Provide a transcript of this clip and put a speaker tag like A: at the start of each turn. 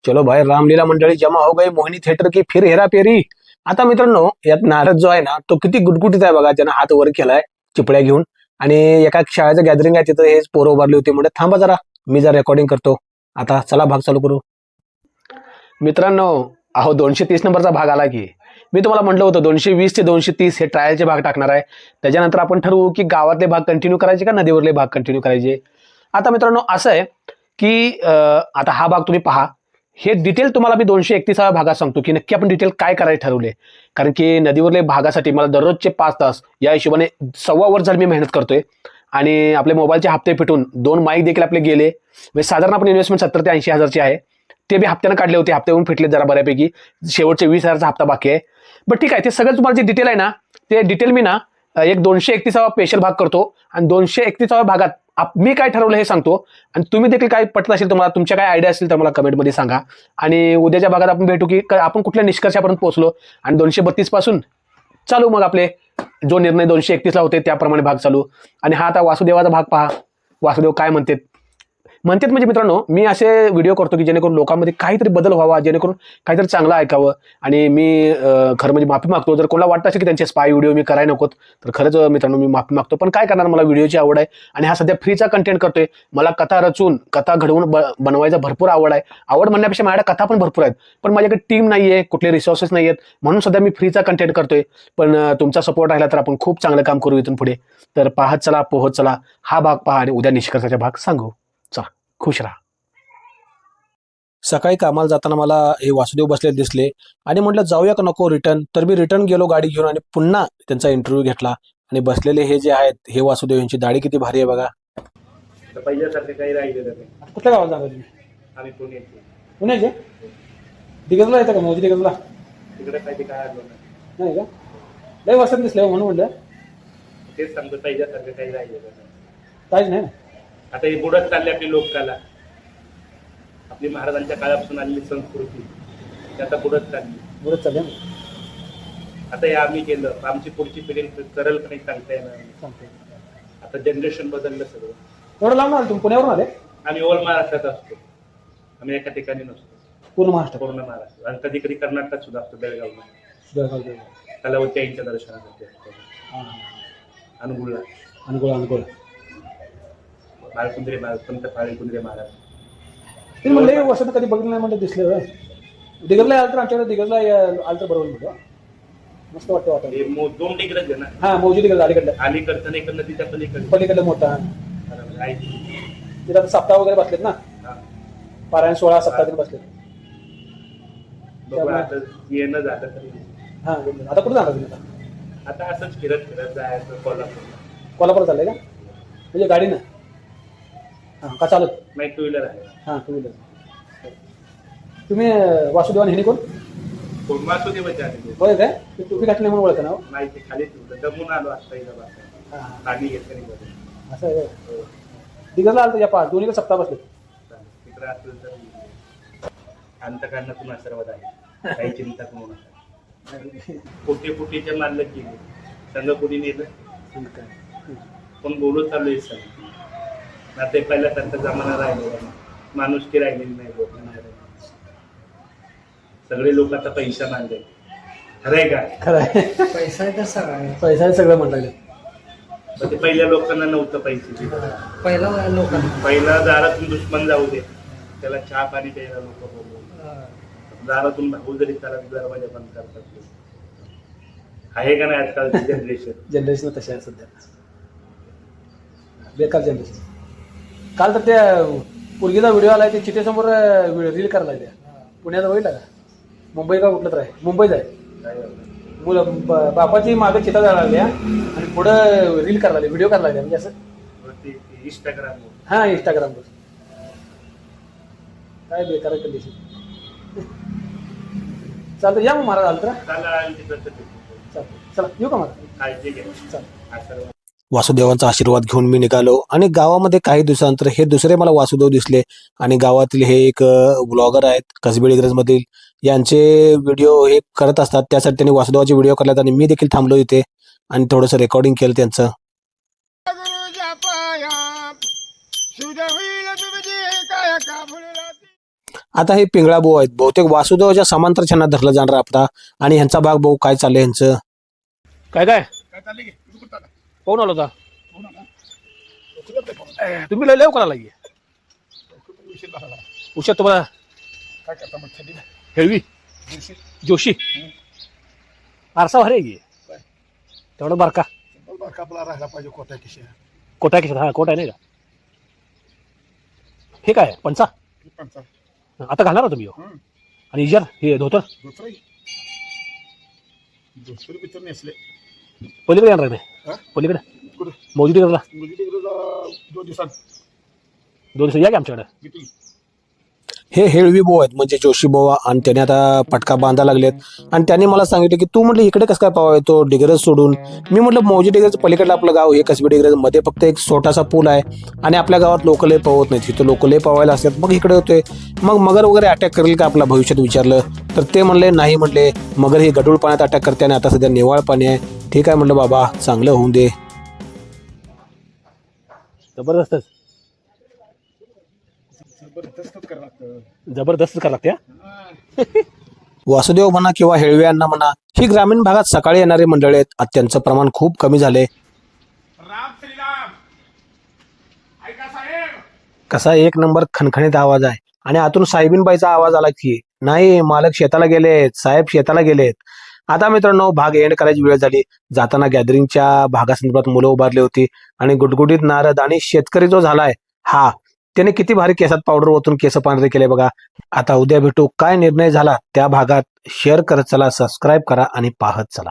A: चलो भाई, रामलीला मंडळी जमा हो गई मोहिनी थिएटर की फिर हेराफेरी. आता मित्रांनो, यात नारद जो आहे ना, तो किती गुटगुटीत आहे बघा. ज्यानं हात वर केलाय चिपळ्या घेऊन. आणि एका शाळेचं गॅदरिंग आहे तिथं, हेच पोरं उभारली होती. म्हणजे थांबा जरा, मी जरा रेकॉर्डिंग करतो. आता चला भाग चालू करू. मित्रांनो, अहो 230 नंबरचा भाग आला की. मी तुम्हाला म्हटलं होतं 220 ते 230 हे ट्रायलचे भाग टाकणार आहे. त्याच्यानंतर आपण ठरवू की गावातले भाग कंटिन्यू करायचे का नदीवरले भाग कंटिन्यू करायचे. आता मित्रांनो असं आहे की आता हा भाग तुम्ही पहा. हे डिटेल तुम्हाला मी 231व्या भागात सांगतो की नक्की आपण डिटेल काय करायला ठरवले. कारण की नदीवरले भागासाठी मला दररोजचे 5 तास या हिशोबाने 1.25 वर्ष झाली मी मेहनत करतोय. आणि आपले मोबाईलचे हप्ते फिटून 2 माईक देखील आपले गेले. म्हणजे साधारण आपण इन्व्हेस्टमेंट 70 ते 80 हजारची आहे. ते बी हप्त्यानं काढले होते, हप्ते होऊन फिटले जरा बऱ्यापैकी. शेवटचे 20,000चा हप्ता बाकी आहे. बट ठीक आहे, ते सगळं तुम्हाला जे डिटेल आहे ना, ते डिटेल मी ना एक 231वा स्पेशल भाग करतो. आणि 231व्या भागात मी काय ठरवलं हे सांगतो. आणि तुम्ही देखील काय पटत असेल, तुम्हाला तुमच्या काय आयडिया असेल तर मला कमेंटमध्ये सांगा. आणि उद्याच्या भागात आपण भेटू की आपण कुठल्या निष्कर्षापर्यंत पोहोचलो. आणि 232 पासून चालू मग आपले जो निर्णय 231ला होते त्याप्रमाणे भाग चालू. आणि हा आता वासुदेवाचा भाग पहा. वासुदेव काय म्हणतात म्हणजे मित्रांनो, मी असे व्हिडिओ करतो की जेणेकरून लोकांमध्ये काहीतरी बदल व्हावा, जेणेकरून काहीतरी चांगलं ऐकावं. आणि मी खरं म्हणजे माफी मागतो जर कोणाला वाटतं असेल की त्यांचे स्पाय व्हिडिओ मी करायला नकोत, तर खरंच मित्रांनो मी माफी मागतो. पण काय करणार, मला व्हिडिओची आवड आहे. आणि हा सध्या फ्रीचा कंटेंट करतोय. मला कथा रचून कथा घडवून बनवायचा भरपूर आवड आहे. आवड म्हणण्यापेक्षा माझ्या कथा पण भरपूर आहेत, पण माझ्याकडे टीम नाही आहे, कुठले रिसोर्सेस नाही आहेत. म्हणून सध्या मी फ्रीचा कंटेंट करतोय. पण तुमचा सपोर्ट राहिला तर आपण खूप चांगलं काम करू इथून पुढे. तर पाहत चला, पोहत चला. हा भाग पहा आणि उद्या निष्कर्षाचा भाग सांगू. चला, खुश राहा. सकाळी कामाला जाताना मला हे वासुदेव बसले दिसले आणि म्हटलं जाऊया का नको रिटर्न. तर मी रिटर्न गेलो गाडी घेऊन आणि पुन्हा त्यांचा इंटरव्ह्यू घेतला. आणि बसलेले हे जे आहेत हे वासुदेव, यांची दाढी किती भारी आहे बघा.
B: पहिल्यासारखे काही राहिलेलं नाही.
C: कुठल्या गावात जाणार तुम्ही?
B: आम्ही पुण्याचे.
C: पुण्याचे? दिग्गजला येतं का मोदी दिग्गजला?
B: तिकडे काही काय आलो नाही.
C: नाही का? लय वर्षात दिसले म्हणून म्हणलं.
B: तेच सांगतो, पहिल्यासारखं काही राहिलेलं नाही.
C: काहीच नाही ना.
B: आता हे बुडत चालली आपली लोककला. आपली महाराजांच्या काळापासून आलेली संस्कृती ती आता बुडत चालली.
C: बरंच चालेल ना.
B: आता हे आम्ही केलं, आमची पुढची पिढी करेल का नाही सांगता येणार नाही.
C: सांगते.
B: आता जनरेशन बदललं सगळं.
C: एवढं लांब आलं तुम्ही? पुण्यावरून आले?
B: आम्ही ओल महाराष्ट्रात असतो. आम्ही एका ठिकाणी नसतो.
C: पूर्ण महाराष्ट्र?
B: पूर्ण महाराष्ट्र. आणि कधी कधी कर्नाटकात सुद्धा असतो, बेळगावला.
C: बेळगाव.
B: कलावती आईंच्या दर्शनासाठी असतो.
C: हां.
B: अनुगुळला
C: अनुकूल.
B: बाळकुंद्रे संत बाळकुंद्रे महाराज.
C: ते म्हणले वर्षात कधी बघितलं नाही म्हणजे दिसले. दिग्गजला आलं तर आमच्याकडे दिग्गजला आलं तर बरोबर म्हणतो. मस्त वाटतं वाटतं.
B: हे 2 डिग्रज आहे ना.
C: हां, मौजी दिग्गज अलीकडलं.
B: अलीकडचं नाही, इकडं नदीच्या पलीकडे.
C: पलीकडलं मोठा.
B: आहे.
C: तिथं आता सप्ताह वगैरे बसलेत ना.
B: हा.
C: पारायण 16 सप्ताह दिन बसलेत.
B: बघू आता येणं झालं तरी.
C: हां, आता कुठं जाणार तुम्ही?
B: आता असंच फिरत जायचं कोल्हापूरला.
C: कोल्हापूर चाललंय का? म्हणजे गाडीनं? हां, का चालत?
B: नाही, 2 व्हीलर आहे.
C: हां, 2 व्हीलर. तुम्ही वासुदेवान हे कोण?
B: वासुदेवाचे आले.
C: होय काय? ते टोपी घातली म्हणून ओळखा ना हो?
B: नाही, ते खाली ठेवलं. दमून आलो असता इथं बस.
C: हां,
B: पाणी घेतलं नाही बरं.
C: असं आहे. दिग्गजला आलं तर या 5 दोन्हीकडे सप्ताह बसले.
B: तिकडं असेल तर अंतकरणातून आशीर्वाद आहे. काही चिंता करू नका. पोटीचे मारलं गेले, संघ कुणी नेलं. पण बोलत चालू सर. ना ते पहिल्यासारखं जमाना राहिलेला नाही, माणुसकी राहिलेली नाही. लोक सगळे लोक आता पैसा मानले. खरंय का?
C: खरं आहे.
D: पैसा आहे तर सगळं.
C: पैसा आहे सगळं म्हणलं.
B: पण ते पहिल्या लोकांना नव्हतं पैसे.
D: पहिला लोकांना
B: पहिला दारातून दुश्मन जाऊ दे, त्याला चहा पाणी प्यायला लोक बोलवून. दारातून भाऊ जरी त्याला दरवाजा बंद करतात. आहे का नाही आजकालची
C: जनरेशन तशी आहे सध्या. बेकार जनरेशन. काल तर त्या पोरगीचा व्हिडिओ आलाय, ते चिठ्ठीसमोर रील करायला त्या पुण्याचा बघितला का? मुंबई का कुठलं तर आहे, मुंबईच आहे. मुलं बापाची मागं चिठ्ठ्या जायला लागल्या आणि पुढं रील करायला लागले, व्हिडिओ करायला लागले. म्हणजे असं
B: इंस्टाग्राम.
C: हां, इंस्टाग्रामवर. काय बेकार कंडिशन. चालतं, या मग महाराज आलं तर. चालतं, चला येऊ का महाराज?
B: चालेल.
A: वासुदेवांचा आशीर्वाद घेऊन मी निघालो आणि गावामध्ये काही दिवसानंतर हे दुसरे मला वासुदेव दिसले. आणि गावातील हे एक ब्लॉगर आहेत कसबे डिग्रज मधील, यांचे व्हिडिओ हे करत असतात. त्यासाठी त्यांनी वासुदेवाचे व्हिडिओ करल्यात आणि मी देखील थांबलो इथे आणि थोडंसं रेकॉर्डिंग केलं त्यांचं. आता हे पिंगळा भाऊ आहेत, बहुतेक वासुदेवाच्या समांतर छानात धरलं जाणार आपला. आणि ह्यांचा भाग भाऊ काय चाललंय ह्यांचं काय काय पाहून आलो होता तुम्ही लय कोणाला उशा तुम्हाला हेळवी जोशी आरसा भारी आहे तेवढं बारका
C: राहिला पाहिजे कोटा किशा
A: कोटा किशा हा कोटा आहे नाही का हे काय पंचा आता घालणार होतो मी ह्यो. आणि इजर हे धोतर पलीकडे येणार नाही पलीकडे मौजी करला
C: 2 दिवसात
A: 2 दिवस या की आमच्याकडे हे हेळवी भाऊ आहेत म्हणजे जोशी भाऊ आणि त्याने आता पटका बांधा लागलेत. आणि त्यांनी मला सांगितलं की तू म्हटलं इकडे कसं काय पावा येतो डिग्रज सोडून. मी म्हटलं मौजी डिग्रज पलीकडलं आपलं गाव हे कसबी डिग्रज मध्ये फक्त एक छोटासा पूल आहे आणि आपल्या गावात लोक लय पवत नाहीत तिथं लोक लय पवायला असतात मग इकडे होतोय मग मगर वगैरे अटॅक करेल का आपला भविष्यात विचारलं तर ते म्हणले नाही म्हटले मगर ही गढूळ पाण्यात अटॅक करते आणि आता सध्या निवाळ पाणी आहे. ठीक आहे म्हटलं बाबा चांगलं होऊन दे. जबरदस्तच जबरदस्त करा लागते वासुदेव म्हणा किंवा हेळव्यांना म्हणा ही ग्रामीण भागात सकाळी येणारे मंडळी आहेत त्यांचं प्रमाण खूप कमी झाले. कसा एक नंबर खणखणीत आवाज आहे आणि आतून साहेबीनबाईचा आवाज आला की नाही मालक शेताला गेलेत साहेब शेताला गेलेत. आता मित्रांनो भाग एंड करायची वेळ झाली. जाताना गॅदरिंगच्या भागासंदर्भात मुलं उभारली होती आणि गुटगुटीत नारद आणि शेतकरी जो झालाय हा त्याने किती भारी केसात पावडर ओतून केस पांढरे केले बघा. आता उद्या भेटू काय निर्णय झाला त्या भागात शेअर करत चला सबस्क्राईब करा आणि पाहत चला.